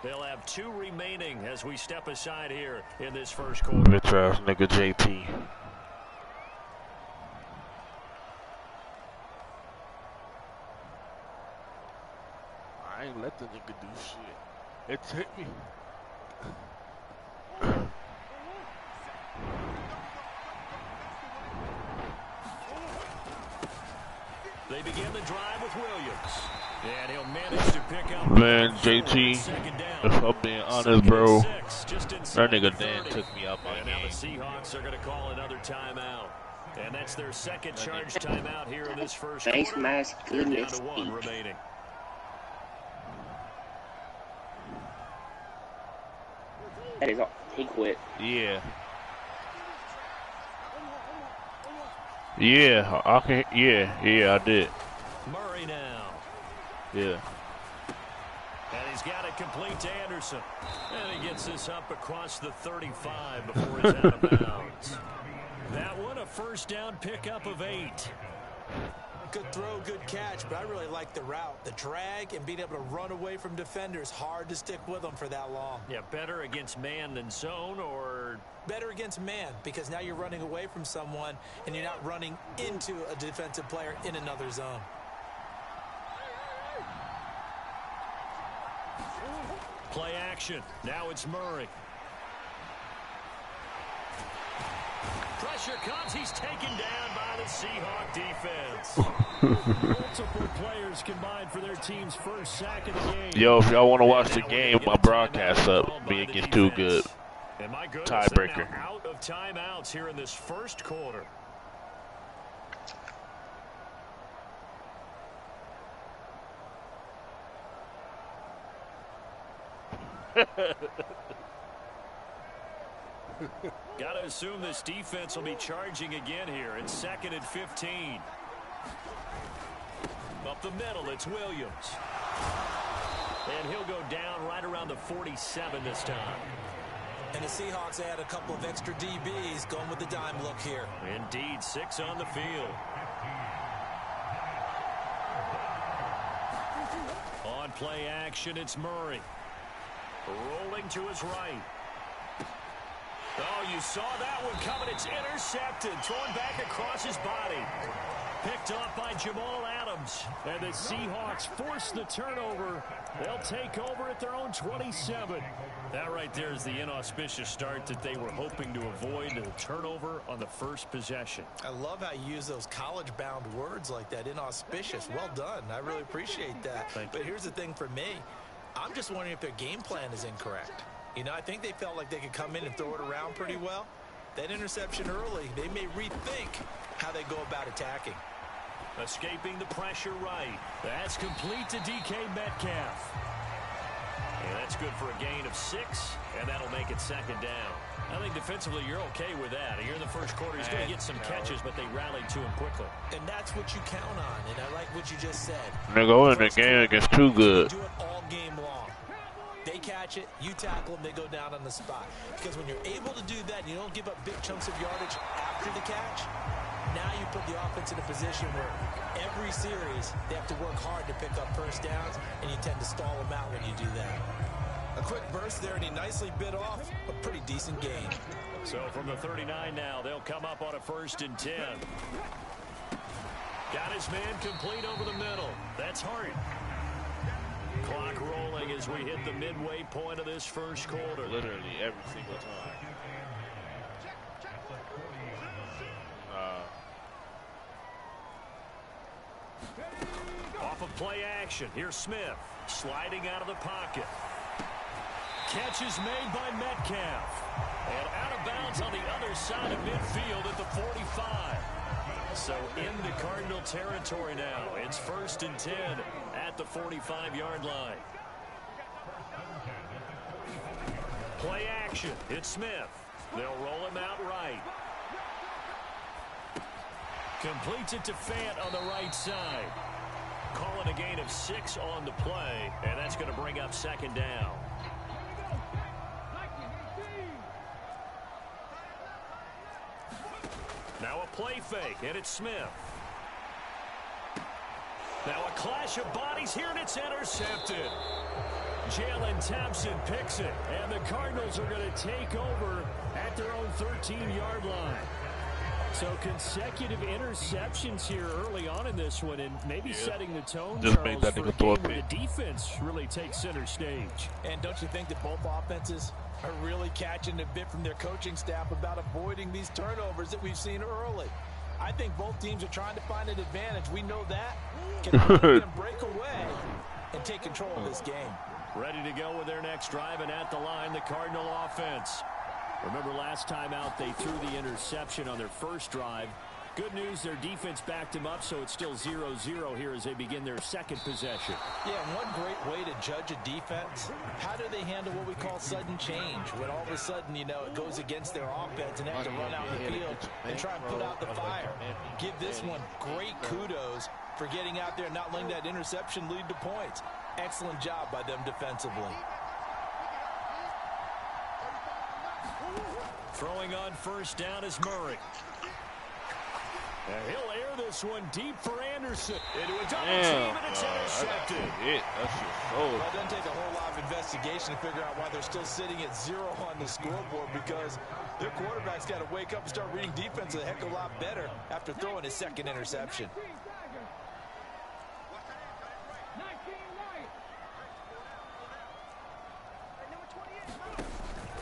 They'll have 2 remaining as we step aside here in this first quarter. Bitch ass nigga JP. I ain't let the nigga do shit. It took me. They begin the drive with Williams. And he'll manage to pick up. Man, JT, if I'm being honest, bro, that nigga Dan took me out my game. Now the Seahawks are going to call another timeout. And that's their second charge timeout here in this first quarter. Face mask, goodness. Down to 1 remaining. That is all. He quit. Yeah. Yeah, I can. Yeah, I did. Murray now. Yeah. And he's got it complete to Anderson. And he gets this up across the 35 before it's out of bounds. That one a first down pickup of 8. Good throw, good catch, but I really like the route. The drag and being able to run away from defenders, hard to stick with them for that long. Yeah, better against man than zone, or? Better against man, because now you're running away from someone and you're not running into a defensive player in another zone. Play action. Now it's Murray. Pressure comes. He's taken down by the Seahawk defense. Multiple players combined for their team's first sack of the game. Yo, if y'all want to watch the game, my broadcast up. Me against Toogood. Tiebreaker. Out of timeouts here in this first quarter. Got to assume this defense will be charging again here. It's 2nd and 15. Up the middle, it's Williams. And he'll go down right around the 47 this time. And the Seahawks add a couple of extra DBs going with the dime look here. Indeed, 6 on the field. On play action, it's Murray. Rolling to his right. Oh, you saw that one coming. It's intercepted. Thrown back across his body. Picked off by Jamal Adams. And the Seahawks force the turnover. They'll take over at their own 27. That right there is the inauspicious start that they were hoping to avoid. A turnover on the first possession. I love how you use those college-bound words like that. Inauspicious. Well done. I really appreciate that. But here's the thing for me. I'm just wondering if their game plan is incorrect. You know, I think they felt like they could come in and throw it around pretty well. That interception early, they may rethink how they go about attacking. Escaping the pressure right. That's complete to DK Metcalf. And that's good for a gain of 6, and that'll make it 2nd down. I think defensively you're okay with that. Here in the first quarter, he's going to get some catches, but they rallied to him quickly. And that's what you count on, and I like what you just said. They're going in the game against Toogood. Do it all game long. They catch it, you tackle them, they go down on the spot. Because when you're able to do that and you don't give up big chunks of yardage after the catch, now you put the offense in a position where every series they have to work hard to pick up first downs, and you tend to stall them out when you do that. A quick burst there, and he nicely bit off a pretty decent gain. So from the 39 now, they'll come up on a 1st and 10. Got his man complete over the middle. That's Hart. Clock rolling as we hit the midway point of this first quarter. Literally every single time. Off of play action. Here's Smith sliding out of the pocket. Catch is made by Metcalf. And out of bounds on the other side of midfield at the 45. So in the Cardinal territory now. It's 1st and 10 at the 45-yard line. Play action. It's Smith. They'll roll him out right. Completes it to Fant on the right side. Calling a gain of 6 on the play, and that's going to bring up 2nd down. Now a play fake, and it's Smith. Now a clash of bodies here, and it's intercepted. Jalen Thompson picks it, and the Cardinals are going to take over at their own 13-yard line. So consecutive interceptions here early on in this one, and maybe setting the tone, Just Charles, made that for a nigga throw game a where the pick. defense really takes center stage. And don't you think that both offenses are really catching a bit from their coaching staff about avoiding these turnovers that we've seen early? I think both teams are trying to find an advantage. We know that. Can they break away and take control of this game? Ready to go with their next drive, and at the line, the Cardinal offense. Remember last time out, they threw the interception on their first drive. Good news, their defense backed them up, so it's still 0-0 here as they begin their second possession. Yeah, one great way to judge a defense, how do they handle what we call sudden change? When all of a sudden, you know, it goes against their offense and they have to run out the field and try and put out the fire. Give this one great kudos for getting out there and not letting that interception lead to points. Excellent job by them defensively. Throwing on first down is Murray. And he'll air this one deep for Anderson. Into a double team, and it's intercepted. That's just so. Well, it doesn't take a whole lot of investigation to figure out why they're still sitting at 0 on the scoreboard, because their quarterback's got to wake up and start reading defense a heck of a lot better after throwing his second interception.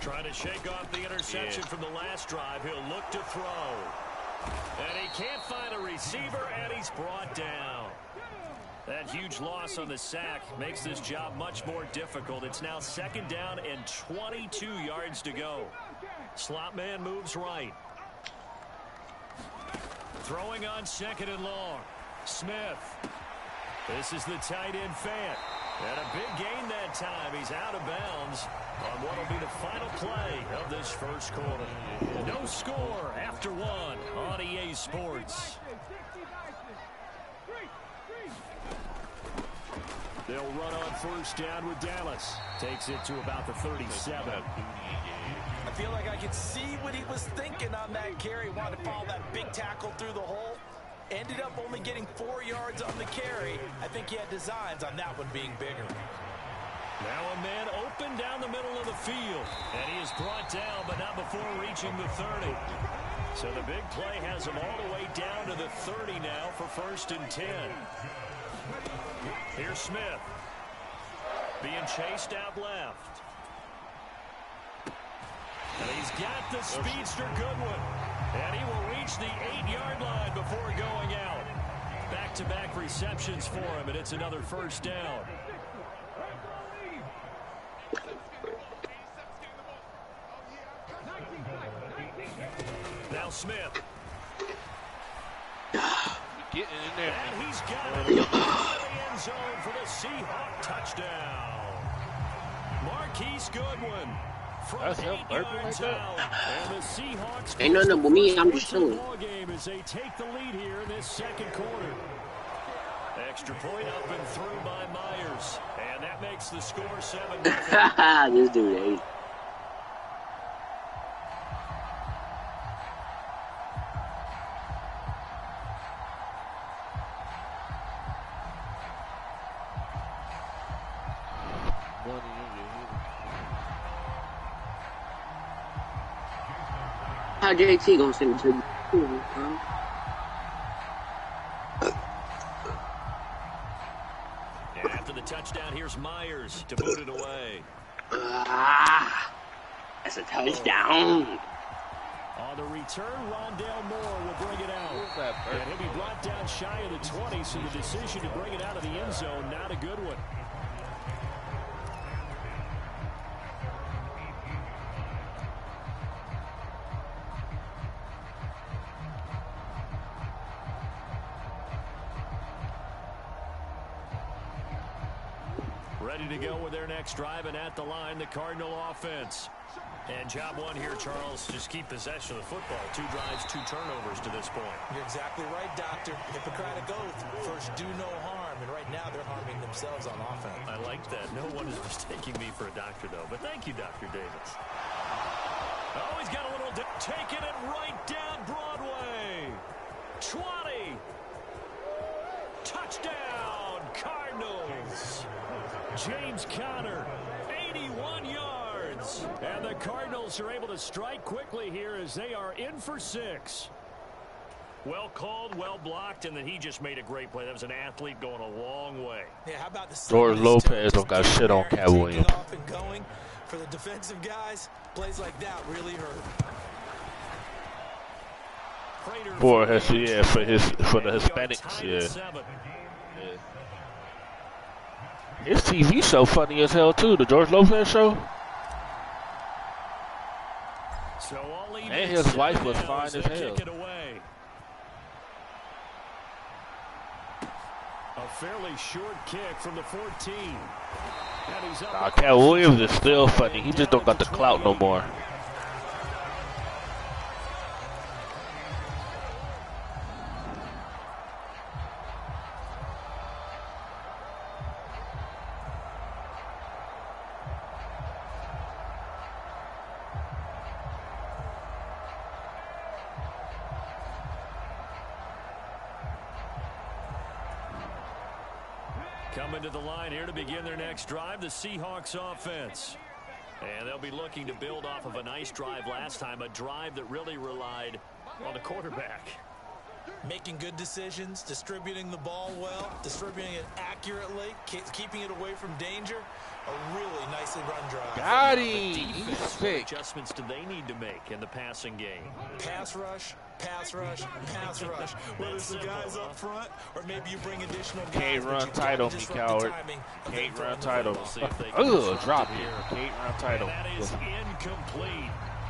Trying to shake off the interception from the last drive. He'll look to throw. And he can't find a receiver, and he's brought down. That huge loss on the sack makes this job much more difficult. It's now second down and 22 yards to go. Slot man moves right. Throwing on second and long. Smith. This is the tight end Fant. And a big gain that time. He's out of bounds on what will be the final play of this first quarter. No score after one on EA Sports. They'll run on first down with Dallas. Takes it to about the 37. I feel like I could see what he was thinking on that carry. Wanted to follow that big tackle through the hole. Ended up only getting 4 yards on the carry. I think he had designs on that one being bigger. Now a man open down the middle of the field. And he is brought down, but not before reaching the 30. So the big play has him all the way down to the 30 now for first and 10. Here's Smith. Being chased out left. And he's got the speedster Goodwin. And he will reach the 8-yard line before going out. Back-to-back receptions for him, and it's another first down. Now Smith. Getting in there. And he's got it in the end zone for the Seahawk touchdown. Marquise Goodwin. That's him burping like that. And the Seahawks Ain't nothing but me. I'm just chilling. game as they take the lead here in this second quarter. Extra point up and through by Myers. And that makes the score 7-0. This dude ate. How JT gonna send it to you? And after the touchdown, here's Myers to put it away. That's a touchdown. On the return, Rondale Moore will bring it out. And he'll be brought down shy of the 20, so the decision to bring it out of the end zone, not a good one. Ready to go with their next drive, and at the line, the Cardinal offense. And job one here, Charles, just keep possession of the football. 2 drives, 2 turnovers to this point. You're exactly right, Doctor. Hippocratic oath. First, do no harm. And right now, they're harming themselves on offense. I like that. No one is mistaking me for a doctor, though. But thank you, Dr. Davis. Oh, he's got a little dip. Taking it right down Broadway. 20. Touchdown, Cardinals. James Conner, 81 yards. And the Cardinals are able to strike quickly here as they are in for 6. Well called, well blocked, and then he just made a great play. That was an athlete going a long way. Yeah, how about the George Lopez don't got shit on Cat Williams. Off and going for the defensive guys, plays like that really hurt. For the Hispanics, yeah. His TV show funny as hell too. The George Lopez show. And his wife was fine as hell. A fairly short kick from the 14. Nah, Cat Williams is still funny. He just don't got the clout no more. Coming to the line here to begin their next drive, the Seahawks offense. And they'll be looking to build off of a nice drive last time, a drive that really relied on the quarterback. Making good decisions, distributing the ball well, distributing it accurately, keeping it away from danger. A really nicely run drive. Got him. What adjustments do they need to make in the passing game? Pass rush, pass rush, pass rush. Whether it's the guys up front or maybe you bring additional guys. Can't run tight on me, coward. Can't run tight on me. Ugh, drop here. Can't run tight on me. That is incomplete.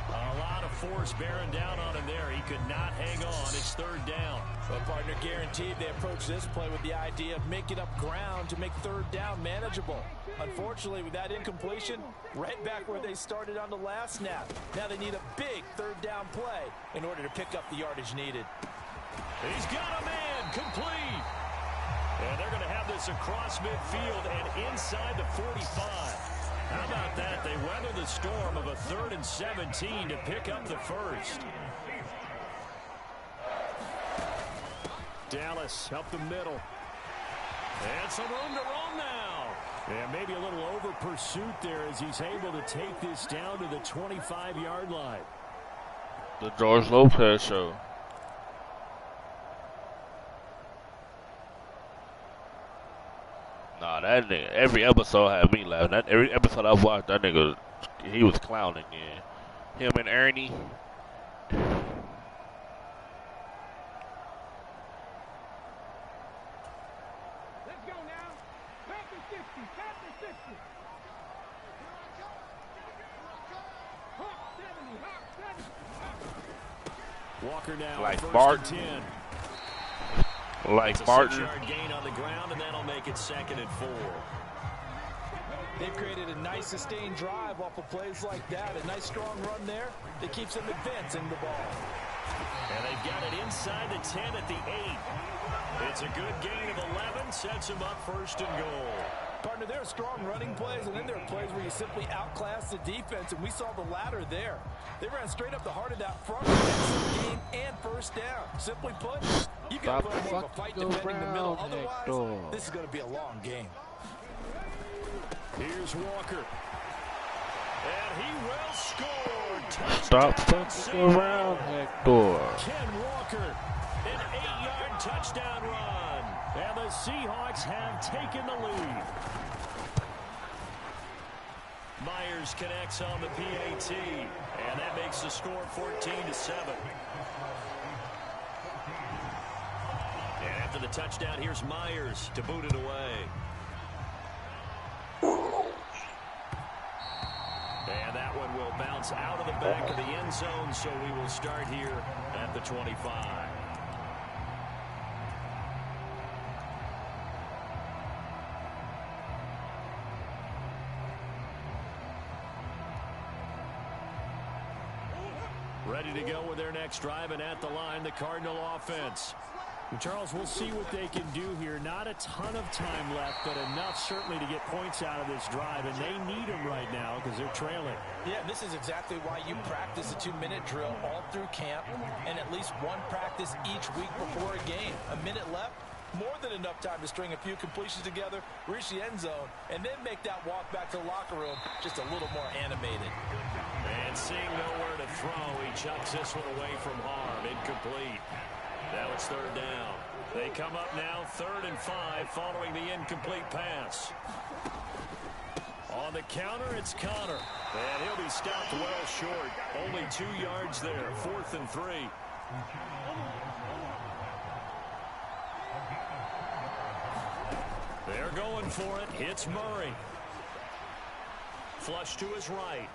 A lot of force bearing down on him there. He could not hang on. It's third down. Well, partner, guaranteed they approach this play with the idea of making up ground to make third down manageable. Unfortunately, with that incompletion, right back where they started on the last snap. Now they need a big third down play in order to pick up the yardage needed. He's got a man complete. And they're going to have this across midfield and inside the 45. How about that? They weather the storm of a 3rd and 17 to pick up the first. Dallas up the middle. And some room to roam now. And maybe a little over pursuit there as he's able to take this down to the 25-yard line. The George Lopez show. Nah, that nigga, every episode had me laughing. Every episode I watched, that nigga, he was clowning, yeah. Him and Ernie. Let's go now. Packers 60, Packers 60. Hawk 70, Hawk 70. Walker now, Like first Bart. and 10. Like Martin. 6-yard gain on the ground, and that'll make it 2nd and 4. They've created a nice sustained drive off of plays like that. A nice strong run there that keeps them advancing the ball. And they've got it inside the 10 at the 8. It's a good gain of 11, sets them up 1st and goal. Partner, there are strong running plays, and then there are plays where you simply outclass the defense, and we saw the latter there. They ran straight up the heart of that front gain and 1st down. Simply put, you've got to put more of a fight defending the middle. Otherwise, this is going to be a long game. Here's Walker. And he will score. Stop fucking around, Hector. Ken Walker, an 8-yard touchdown run. And the Seahawks have taken the lead. Myers connects on the PAT. And that makes the score 14-7. And after the touchdown, here's Myers to boot it away. And that one will bounce out of the back of the end zone, so we will start here at the 25. Ready to go with their next drive, and at the line, the Cardinal offense. Charles, we'll see what they can do here. Not a ton of time left, but enough certainly to get points out of this drive, and they need them right now because they're trailing. Yeah, this is exactly why you practice a 2-minute drill all through camp and at least one practice each week before a game. A minute left, more than enough time to string a few completions together, reach the end zone, and then make that walk back to the locker room just a little more animated. And seeing nowhere to throw, he chucks this one away from harm. Incomplete. Now it's third down. They come up now 3rd and 5 following the incomplete pass. On the counter, it's Connor. And he'll be stopped well short. Only 2 yards there. 4th and 3. They're going for it. It's Murray. Flush to his right.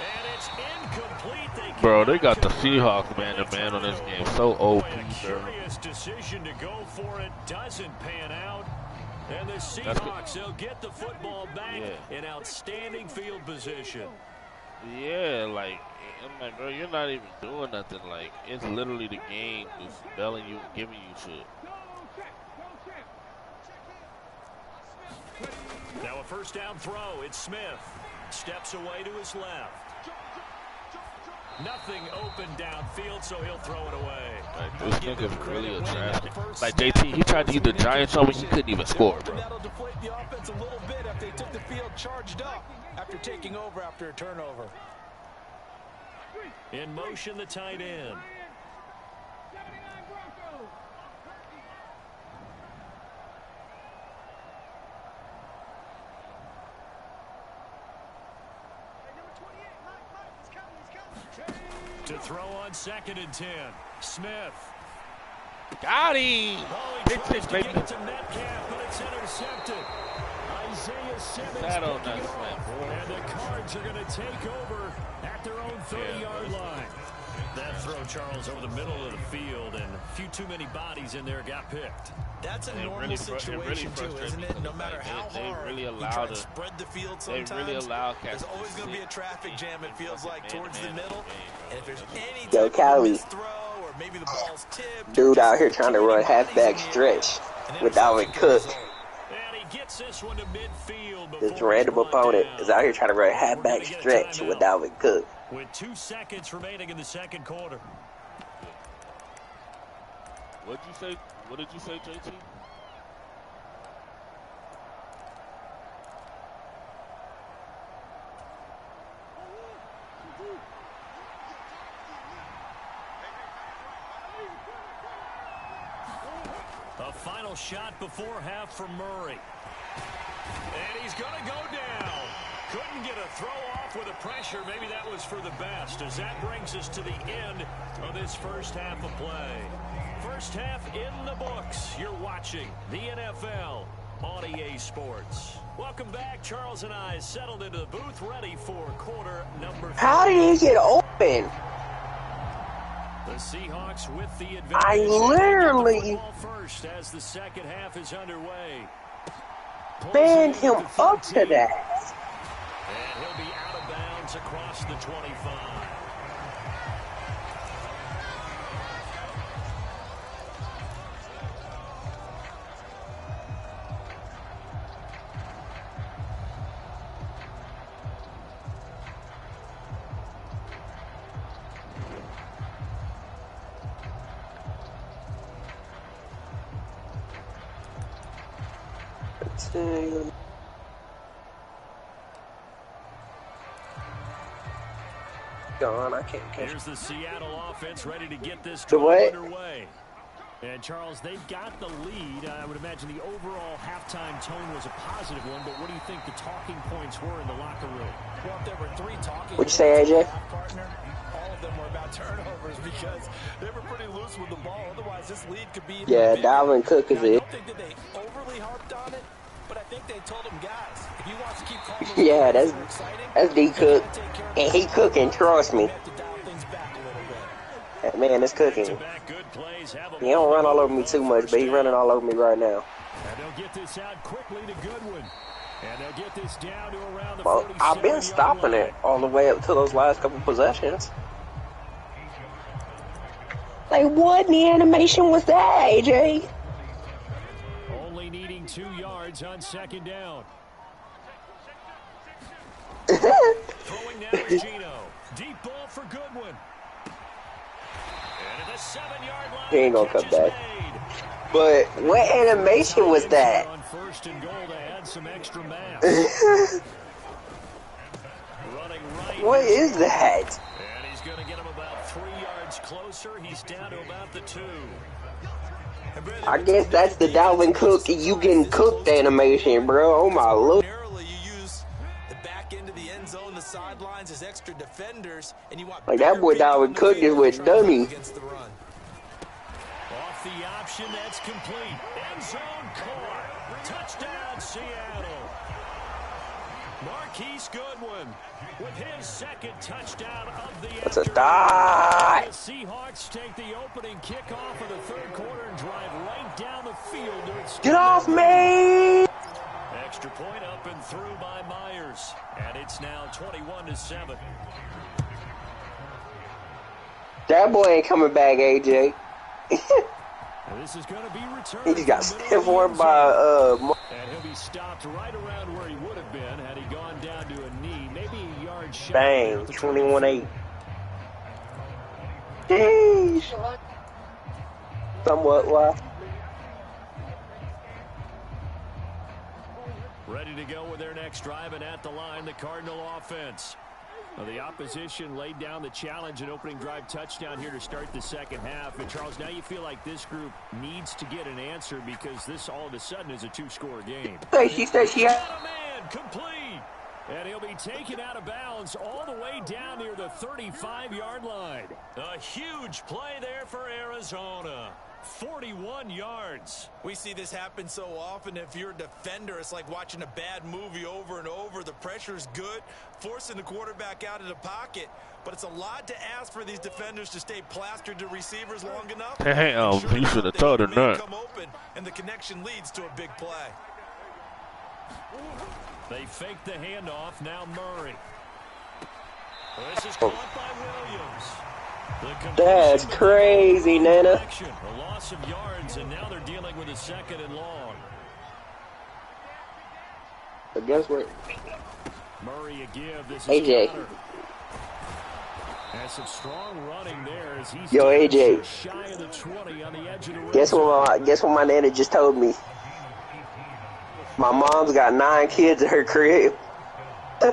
And it's incomplete. Bro, they got the Seahawks man-to-man on this game. So OP, a bro. curious decision to go for it. Doesn't pan out. And the Seahawks, they'll get the football back in outstanding field position. Yeah, like, I'm like, bro, you're not even doing nothing. Like, it's literally the game just belling you, giving you shit. Now a first down throw. It's Smith. Steps away to his left. Nothing open downfield, so he'll throw it away. Like, this nigga's really a trash. Like, JT, he tried to use the Giants on me. He couldn't even score, bro. That'll deflate the offense a little bit after they took the field charged up after taking over after a turnover. In motion, the tight end. To throw on 2nd and 10. Smith. Got him. Oh, he tries to get it to Metcalf, but it's intercepted. Isaiah Simmons That on picking that it snap, off. boy. And the Cards are going to take over at their own 30-yard line. That throw, Charles, over the middle of the field, and a few too many bodies in there got picked. That's a normal situation, too, isn't it? No matter how hard you try to spread the field sometimes, there's always going to be a traffic jam, it feels like, towards the middle. And if there's any type of misthrow or maybe the ball's tipped. Dude out here trying to run halfback stretch with Dalvin Cook. And he gets this one to midfield. This random opponent is out here trying to run halfback stretch with Dalvin Cook. With 2 seconds remaining in the second quarter. What'd you say? What did you say, JT? A final shot before half from Murray. And he's going to go down. Couldn't get a throw off with the pressure. Maybe that was for the best, as that brings us to the end of this first half of play. First half in the books. You're watching the NFL on EA Sports. Welcome back. Charles and I settled into the booth, ready for quarter number 3. How did he get open? The Seahawks with the advantage. I literally first as the second half is underway. banned him up to that. And he'll be out of bounds across the 25. Gone. I can't catch. Here's the Seattle offense ready to get this The what? underway. And Charles, they've got the lead. I would imagine the overall halftime tone was a positive one, but what do you think the talking points were in the locker room? Well, if there were 3 talking What'd you say, AJ? partner, all of them were about turnovers because they were pretty loose with the ball. Otherwise, this lead could be Yeah, bigger. Dalvin Cook is Now, I it. don't think that they overly harped on it, but I think they told him, guys, if you want to keep calling those Yeah, plays that's that are exciting, D you Cook, gotta take care of and he business. cooking. Trust me, You have to dial things back a little bit. that man is cooking. Back-to-back good plays. Have a He don't run all over me too much, but he running all over me right now. And they'll get this out quickly to Goodwin. And they'll get this down to around the Well, I've been 47-yard stopping line. it all the way up to those last couple possessions. Like, what in the animation was that, AJ? Only needing 2 yards on second down. Throwing now is Gino. Deep ball for Goodwin. And the 7-yard line. He ain't gonna come Catch is back. made. But what animation was that? On first and goal to add some extra mass. Running right. What is that? And he's going to get him about 3 yards closer. He's down to about the 2. I guess that's the Dalvin Cook you getting cooked animation, bro. Oh my lord. You use the back end of the end zone, the sidelines as extra defenders, and you want Like that boy Dalvin Cook is with dummy. against the run. Off the option, that's complete. End zone caught. Touchdown, Seattle. Marquise Goodwin with his second touchdown of the That's a afternoon. die. The Seahawks take the opening kickoff of the third quarter and drive right down the field to extend Get off their me! extra point up and through by Myers. And it's now 21-7. That boy ain't coming back, AJ. This is going to be returned. He just got from the stiff middle of armed the by end zone. And he'll be stopped right around where he would have been had he gone down to a knee, maybe a yard shy. Bang, 21-8. Jeez. Somewhat why. Ready to go with their next drive, and at the line, the Cardinal offense. Well, the opposition laid down the challenge and opening drive touchdown here to start the second half. And, Charles, now you feel like this group needs to get an answer because this all of a sudden is a 2-score game. Hey, she said she had. Got a man, complete. And he'll be taken out of bounds all the way down near the 35-yard line. A huge play there for Arizona. 41 yards. We see this happen so often. If you're a defender, it's like watching a bad movie over and over. The pressure's good, forcing the quarterback out of the pocket. But it's a lot to ask for these defenders to stay plastered to receivers long enough. Hey, you should have told her that. Come open, and the connection leads to a big play. They fake the handoff. Now Murray. This is caught by Williams. That's crazy, Nana. A loss of yards, and now they're dealing with a second and long. But guess what? Murray a give. This is AJ. Connor. Has some strong running there as he's Yo, AJ. shy of the 20 on the edge of the red Guess zone. what my Nana just told me? My mom's got 9 kids at her crib. On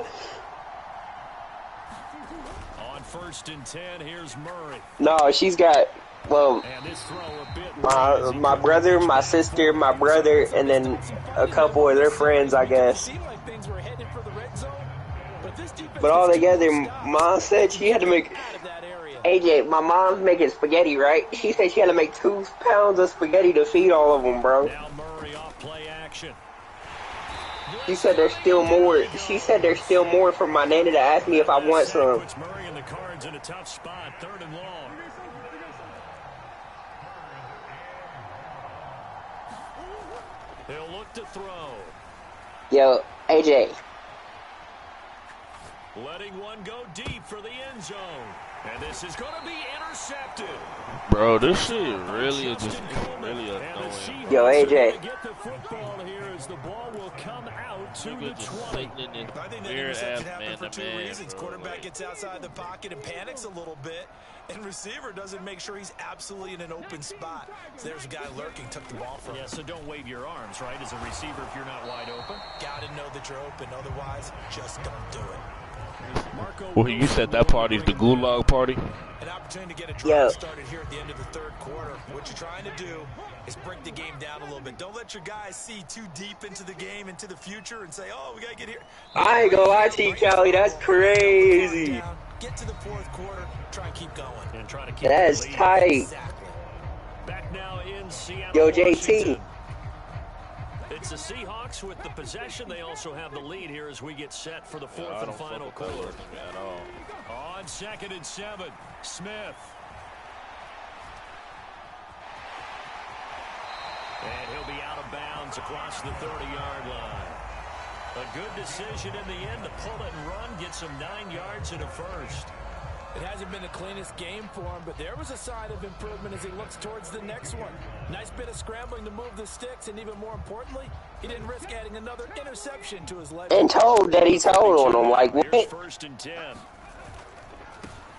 first and 10, here's Murray. No, she's got, well, And this throw a bit my brother, my sister, my brother, and then a couple of their friends, I guess. Seemed like things were headed for the red zone, but this defense But all together, Mom said she had to make. out of that area. AJ, my mom's making spaghetti, right? She said she had to make 2 pounds of spaghetti to feed all of them, bro. Now Murray off play action. She said there's still more. She said there's still more for my Nana to ask me if I want some. Puts Murray in the cards in a tough spot, 3rd and long. He'll look to throw. Yo, AJ. Letting one go deep for the end zone. And this is going to be intercepted. Bro, this shit really is just really annoying. Yo, AJ. Get the football here as the ball will come out to the Nigga just 20. sitting in I think that weird ass interception happened for 2 man-to-man, reasons. bro. Quarterback Like, gets outside the pocket and panics a little bit, and receiver doesn't make sure he's absolutely in an open spot. So there's a guy lurking, took the ball from him. Yeah, so don't wave your arms, right, as a receiver if you're not wide open. Got to know that you're open, otherwise just don't do it. well, you said that party's the gulag party? An opportunity to get a Yeah. drive started here at the end of the third quarter. What you're trying to do is break the game down a little bit. Don't let your guys see too deep into the game, into the future, and say, oh, we got to get here. I ain't gonna lie to you, Callie. That's crazy. Get to the fourth quarter, try and keep going. And try to keep That's the lead. tight. Exactly. Back now in Seattle, Yo, JT. Washington. It's the Seahawks with the possession. They also have the lead here as we get set for the I fourth don't and fuck final with that quarter. at all. On 2nd and 7, Smith. And he'll be out of bounds across the 30-yard line. A good decision in the end to pull it and run, get some 9 yards and a first. It hasn't been the cleanest game for him, but there was a sign of improvement as he looks towards the next one. Nice bit of scrambling to move the sticks, and even more importantly, he didn't risk adding another interception to his leg. And told that he told on him, like, Here's what? 1st and 10.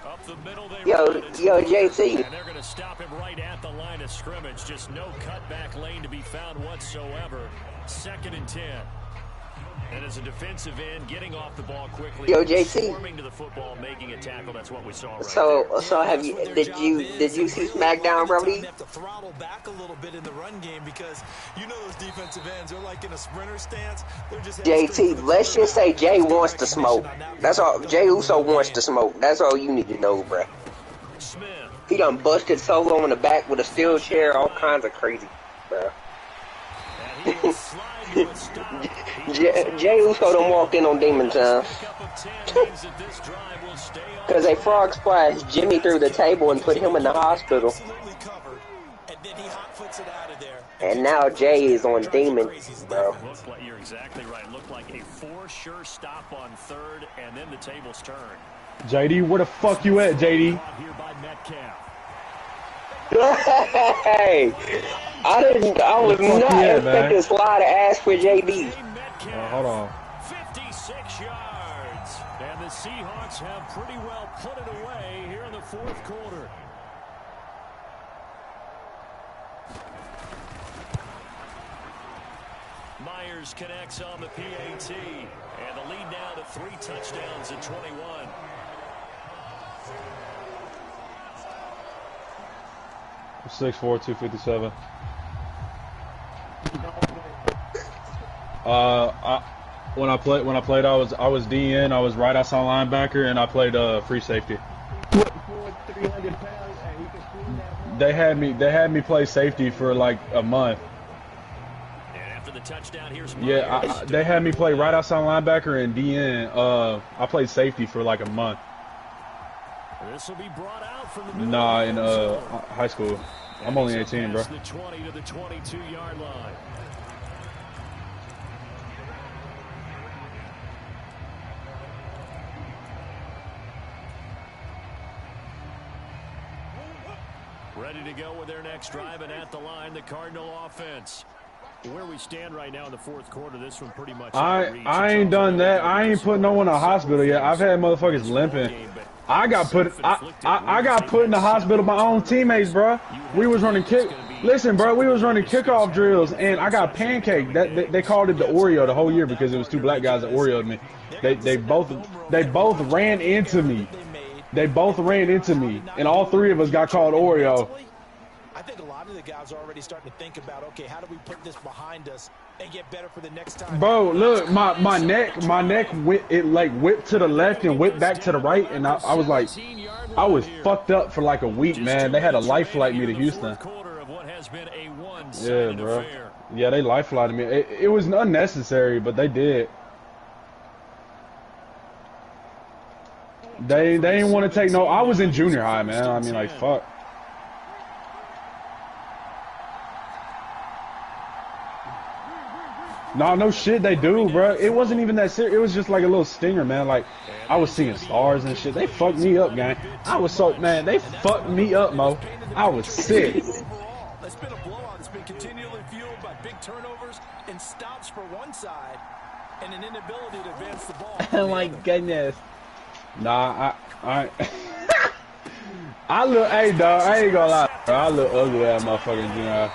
Up the middle they Yo, run. JT. And they're going to stop him right at the line of scrimmage. Just no cutback lane to be found whatsoever. 2nd and 10. And as a defensive end, getting off the ball quickly, Yo, JT. swarming to the football, making a tackle. That's what we saw right So there. did you see SmackDown, Brody? They have to throttle back a little bit in the run game because you know those defensive ends are like in a sprinter stance. They're just JT, let's just say Jay wants to smoke. That's all. Jay Uso wants to smoke. That's all you need to know, bruh. Smith. He done busted Solo in the back with a steel chair, all kinds of crazy, bruh. And he will slide to a stop. Jay Uso done walked in on Demon Time. Because a frog splashed Jimmy through the table and put him in the hospital. And now Jay is on Demon, bro. You're exactly right. Looked like a for-sure stop on 3rd, and then the tables turned. JD, where the fuck you at, JD? Here by Metcalf. Hey, I was not expecting to slide an ass for JD. Hold on. 56 yards. And the Seahawks have pretty well put it away here in the 4th quarter. Myers connects on the PAT. And the lead now to 3 touchdowns at 21. I'm 6'4", 257. When I played, I was DN. I was right outside linebacker, and I played free safety. They had me play safety for like a month. And after the touchdown, here's Yeah, they had me play right outside linebacker and DN. I played safety for like a month. This will be brought out from the middle. Nah, in high school. I'm only 18, bro. The 20 to the 22-yard line. Ready to go with their next drive, and at the line, the Cardinal offense. Where we stand right now in the 4th quarter, this one pretty much. I ain't done that. I ain't put no one in the hospital yet. I've had motherfuckers limping. I got put in the hospital by my own teammates, bro. We was running Listen, bro, we was running kickoff drills, and I got pancaked. They called it the Oreo the whole year because it was 2 black guys that Oreo'd me. They both ran into me. They both ran into me, and all 3 of us got called Oreo. I think a lot of the guys are already starting to think about, okay, how do we put this behind us and get better for the next time? Bro, look, my neck whipped to the left and whipped back to the right, and I was like, I was fucked up for like a week, man. They had to life flight me to Houston. Yeah, bro. Yeah, they life flighted me. It was unnecessary, but they did. They didn't want to take no. I was in junior high, man. I mean, like, fuck. No shit, they do, bro. It wasn't even that serious. It was just like a little stinger, man. Like, I was seeing stars and shit. They fucked me up, gang. I was so, man, they fucked me up, Mo. I was sick. It's been a blowout. It's been continually fueled by big turnovers and stops for one side and an inability to advance the ball. Oh my goodness. Nah, I look, hey, dog, I ain't gonna lie, bro. I look ugly at motherfucking junior high.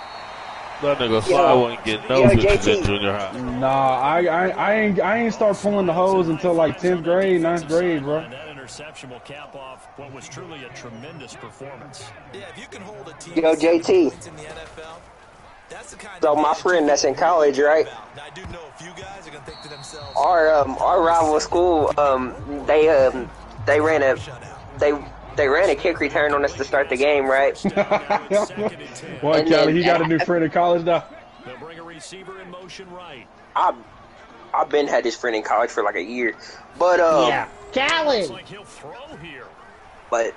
That nigga Sly wouldn't get no bitches in junior high. Nah, I ain't start pulling the hose until like 10th grade, 9th grade, bro. That interception will cap off what was truly a tremendous performance. Yeah, if you can hold a team Yo, JT. in the NFL, that's the kind So my friend that's in college, right? Now, I do know a few guys are gonna think to themselves, Our rival school, they ran a kick return on us to start the game, right? Well, Kelly, he got a new friend in college now. They'll bring a receiver in motion right. I've been had this friend in college for like a year, but yeah, Callie. Like he'll throw here. But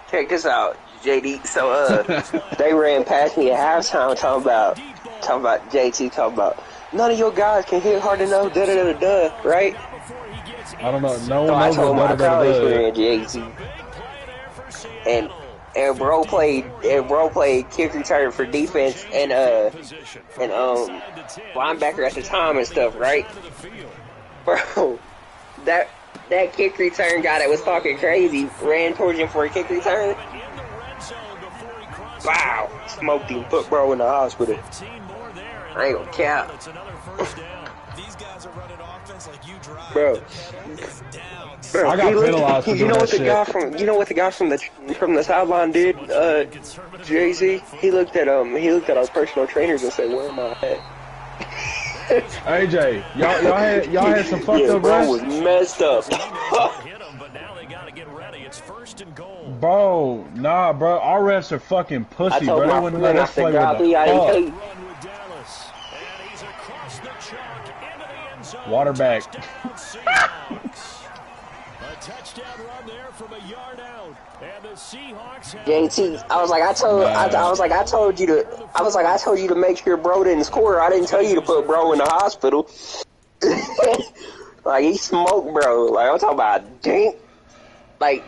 check this out, JD. So they ran past me at halftime talking about JT talking about none of your guys can hit hard enough, da da da da, right? I don't know. No So one I knows told what my da da college da friend JT, and bro played kick return for defense and linebacker at the time and stuff, right? Bro, that kick return guy that was talking crazy ran towards him for a kick return. Wow, smoked him, put bro in the hospital. I ain't gonna cap. These guys are running offense like you drive. Bro. Bro, I got penalized for you doing know that what the shit. guy from the sideline did, Jay-Z? He looked at our personal trainers and said, "Where am I at?" AJ, y'all had some fucked Yeah, up bro refs. was messed up. Bro, nah, bro. Our refs are fucking I pussy, told bro. They my wouldn't friend, let I us play said, with "God, the I didn't tell you." Water back. A touchdown run there from a yard out. And the Seahawks have JT, I was like, I told you to make sure bro didn't score. I didn't tell you to put bro in the hospital. Like, he smoked bro. Like, I'm talking about dink. Like,